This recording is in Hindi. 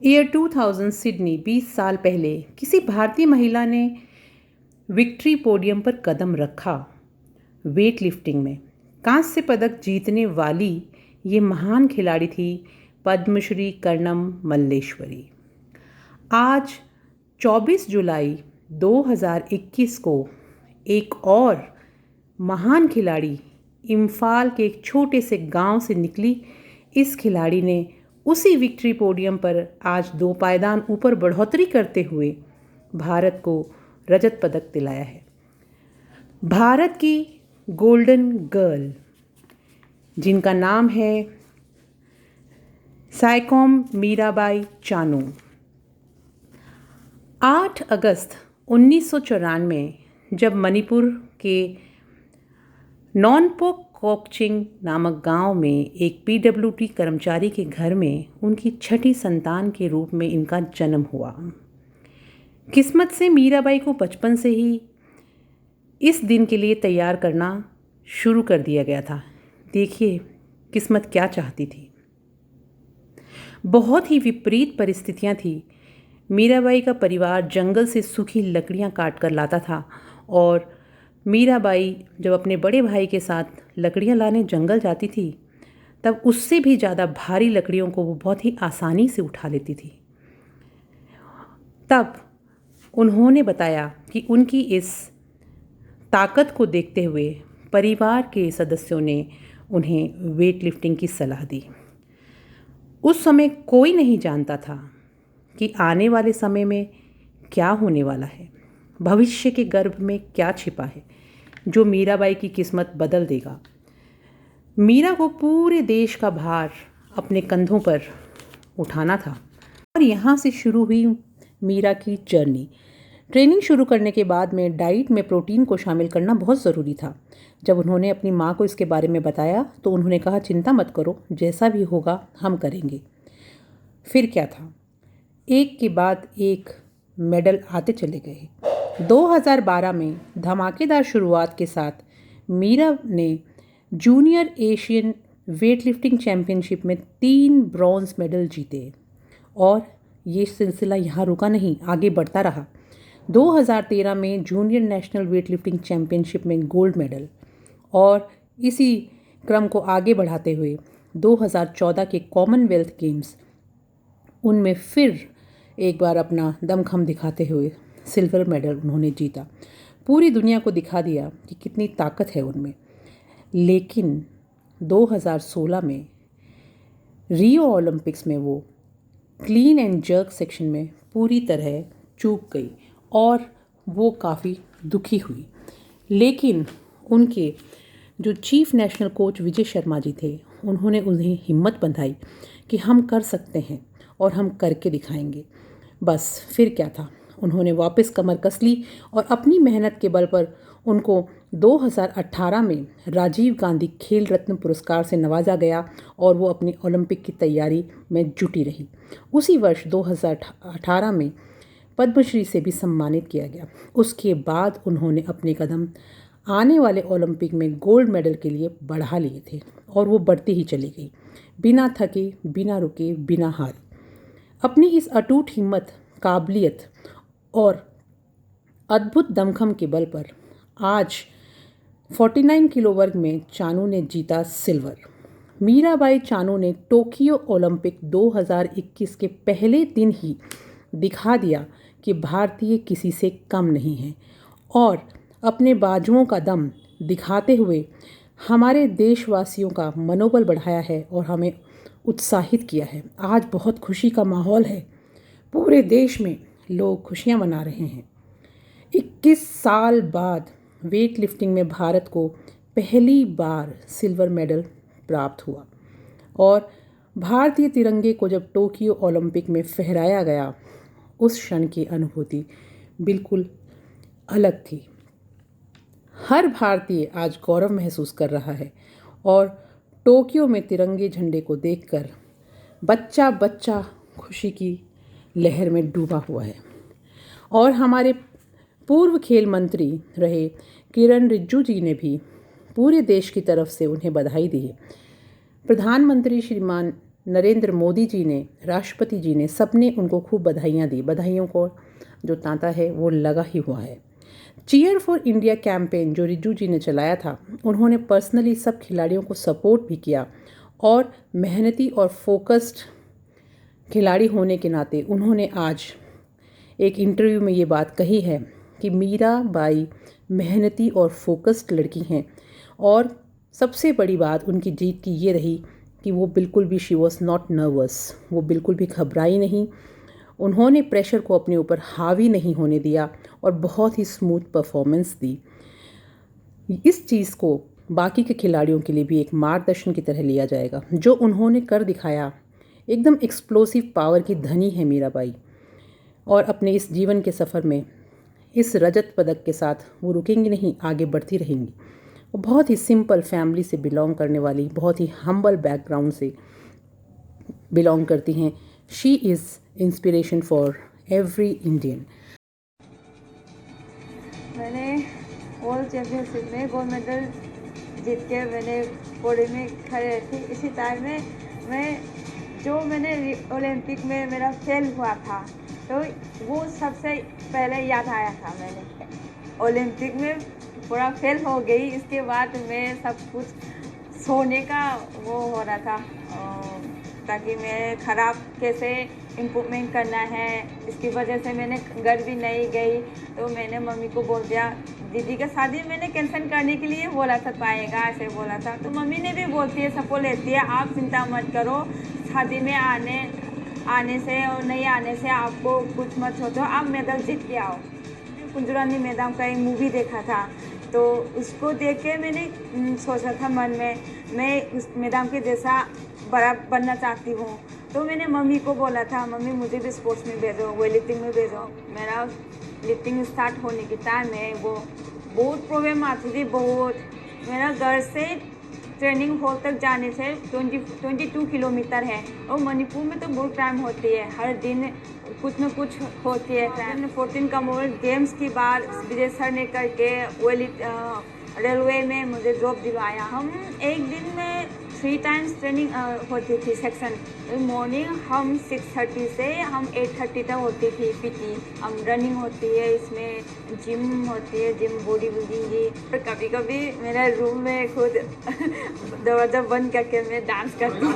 ईयर 2000 सिडनी 20 साल पहले किसी भारतीय महिला ने विक्ट्री पोडियम पर कदम रखा। वेट लिफ्टिंग में कांस्य पदक जीतने वाली ये महान खिलाड़ी थी पद्मश्री कर्णम मल्लेश्वरी। आज 24 जुलाई 2021 को एक और महान खिलाड़ी इम्फाल के एक छोटे से गांव से निकली इस खिलाड़ी ने उसी विक्ट्री पोडियम पर आज 2 पायदान ऊपर बढ़ोतरी करते हुए भारत को रजत पदक दिलाया है। भारत की गोल्डन गर्ल जिनका नाम है साइखोम मीराबाई चानू। 8 अगस्त 1994 जब मणिपुर के नॉनपोक कोकचिंग नामक गांव में एक पीडब्ल्यूडी कर्मचारी के घर में उनकी छठी संतान के रूप में इनका जन्म हुआ। किस्मत से मीराबाई को बचपन से ही इस दिन के लिए तैयार करना शुरू कर दिया गया था। देखिए किस्मत क्या चाहती थी। बहुत ही विपरीत परिस्थितियां थी। मीराबाई का परिवार जंगल से सूखी लकड़ियां काट कर लाता था और मीराबाई जब अपने बड़े भाई के साथ लकड़ियां लाने जंगल जाती थी तब उससे भी ज़्यादा भारी लकड़ियों को वो बहुत ही आसानी से उठा लेती थी। तब उन्होंने बताया कि उनकी इस ताकत को देखते हुए परिवार के सदस्यों ने उन्हें वेट लिफ्टिंग की सलाह दी। उस समय कोई नहीं जानता था कि आने वाले समय में क्या होने वाला है, भविष्य के गर्भ में क्या छिपा है जो मीराबाई की किस्मत बदल देगा। मीरा को पूरे देश का भार अपने कंधों पर उठाना था और यहाँ से शुरू हुई मीरा की जर्नी। ट्रेनिंग शुरू करने के बाद में डाइट में प्रोटीन को शामिल करना बहुत ज़रूरी था। जब उन्होंने अपनी माँ को इसके बारे में बताया तो उन्होंने कहा, चिंता मत करो, जैसा भी होगा हम करेंगे। फिर क्या था, एक के बाद एक मेडल आते चले गए। 2012 में धमाकेदार शुरुआत के साथ मीरा ने जूनियर एशियन वेटलिफ्टिंग चैंपियनशिप में 3 ब्रॉन्ज मेडल जीते और ये सिलसिला यहाँ रुका नहीं, आगे बढ़ता रहा। 2013 में जूनियर नेशनल वेटलिफ्टिंग चैंपियनशिप में गोल्ड मेडल और इसी क्रम को आगे बढ़ाते हुए 2014 के कॉमनवेल्थ गेम्स उनमें फिर एक बार अपना दमखम दिखाते हुए सिल्वर मेडल उन्होंने जीता। पूरी दुनिया को दिखा दिया कि कितनी ताकत है उनमें। लेकिन 2016 में रियो ओलंपिक्स में वो क्लीन एंड जर्क सेक्शन में पूरी तरह चूक गई और वो काफ़ी दुखी हुई। लेकिन उनके जो chief national coach Vijay Sharma ji थे, उन्होंने उन्हें हिम्मत बंधाई कि हम कर सकते हैं और हम करके दिखाएंगे। बस फिर क्या था, उन्होंने वापस कमर कस ली और अपनी मेहनत के बल पर उनको 2018 में राजीव गांधी खेल रत्न पुरस्कार से नवाजा गया और वो अपनी ओलंपिक की तैयारी में जुटी रही। उसी वर्ष 2018 में पद्मश्री से भी सम्मानित किया गया। उसके बाद उन्होंने अपने कदम आने वाले ओलंपिक में गोल्ड मेडल के लिए बढ़ा लिए थे और वो बढ़ती ही चली गई, बिना थके, बिना रुके, बिना हारे। अपनी इस अटूट हिम्मत, काबिलियत और अद्भुत दमखम के बल पर आज 49 किलो वर्ग में चानू ने जीता सिल्वर। मीराबाई चानू ने टोक्यो ओलंपिक 2021 के पहले दिन ही दिखा दिया कि भारतीय किसी से कम नहीं है और अपने बाजुओं का दम दिखाते हुए हमारे देशवासियों का मनोबल बढ़ाया है और हमें उत्साहित किया है। आज बहुत खुशी का माहौल है, पूरे देश में लोग खुशियां मना रहे हैं। 21 साल बाद वेट लिफ्टिंग में भारत को पहली बार सिल्वर मेडल प्राप्त हुआ और भारतीय तिरंगे को जब टोक्यो ओलंपिक में फहराया गया, उस क्षण की अनुभूति बिल्कुल अलग थी। हर भारतीय आज गौरव महसूस कर रहा है और टोक्यो में तिरंगे झंडे को देखकर बच्चा बच्चा खुशी की लहर में डूबा हुआ है। और हमारे पूर्व खेल मंत्री रहे किरण रिजिजू जी ने भी पूरे देश की तरफ से उन्हें बधाई दी है। प्रधानमंत्री श्रीमान नरेंद्र मोदी जी ने, राष्ट्रपति जी ने, सबने उनको खूब बधाइयाँ दी। बधाइयों को जो तांता है वो लगा ही हुआ है। चीयर फॉर इंडिया कैंपेन जो रिज्जू जी ने चलाया था, उन्होंने पर्सनली सब खिलाड़ियों को सपोर्ट भी किया और मेहनती और फोकस्ड खिलाड़ी होने के नाते उन्होंने आज एक इंटरव्यू में ये बात कही है कि मीराबाई मेहनती और फोकस्ड लड़की हैं। और सबसे बड़ी बात उनकी जीत की ये रही कि वो बिल्कुल भी शी वॉज नॉट नर्वस, वो बिल्कुल भी घबराई नहीं। उन्होंने प्रेशर को अपने ऊपर हावी नहीं होने दिया और बहुत ही स्मूथ परफॉर्मेंस दी। इस चीज़ को बाकी के खिलाड़ियों के लिए भी एक मार्गदर्शन की तरह लिया जाएगा। जो उन्होंने कर दिखाया, एकदम एक्सप्लोसिव पावर की धनी है मीराबाई। और अपने इस जीवन के सफ़र में इस रजत पदक के साथ वो रुकेंगी नहीं, आगे बढ़ती रहेंगी। वो बहुत ही सिंपल फैमिली से बिलोंग करने वाली, बहुत ही हम्बल बैकग्राउंड से बिलोंग करती हैं। She is inspiration for every Indian. मैंने वर्ल्ड चैम्पियनशिप में गोल्ड मेडल जीत के मैंने पोडियम में खड़े थी। इसी टाइम में मैंने ओलंपिक में मेरा फेल हुआ था, तो वो सबसे पहले याद आया था। मैंने ओलंपिक में पूरा फेल हो गई, इसके बाद मैं सब कुछ सोने का वो हो रहा था, ताकि मैं ख़राब कैसे इम्प्रूवमेंट करना है। इसकी वजह से मैंने घर भी नहीं गई। तो मैंने मम्मी को बोल दिया, दीदी का शादी मैंने कैंसिल करने के लिए बोला था, पाएगा ऐसे बोला था। तो मम्मी ने भी बोलती है, सपोर्ट लेती है, आप चिंता मत करो, शादी में आने से और नहीं आने से आपको कुछ मत सोचो, आप मेडल जीत के आओ। कुंजरानी मैडम का एक मूवी देखा था, तो उसको देख के मैंने सोचा था मन में, मैं उस मैडम के जैसा बड़ा बनना चाहती हूँ। तो मैंने मम्मी को बोला था, मम्मी मुझे भी स्पोर्ट्स में भेजो, वेट लिफ्टिंग में भेजो। मेरा लिफ्टिंग स्टार्ट होने के टाइम में वो बहुत प्रॉब्लम आती थी, बहुत। मेरा घर से ट्रेनिंग हॉल तक जाने से 22 किलोमीटर है, और मणिपुर में तो बहुत टाइम होती है, हर दिन कुछ न कुछ होती है। 14 कॉमनवेल्थ गेम्स की बार विजय सर ने करके रेलवे में मुझे जॉब दिलवाया। हम एक दिन में 3 टाइम्स ट्रेनिंग होती थी सेक्शन। मॉर्निंग हम 6:30 से हम 8:30 तक होती थी पीटी। हम रनिंग होती है, इसमें जिम होती है, जिम बॉडी बिल्डिंग की। और कभी कभी मेरे रूम में खुद दरवाज़ा बंद करके मैं डांस करती हूँ।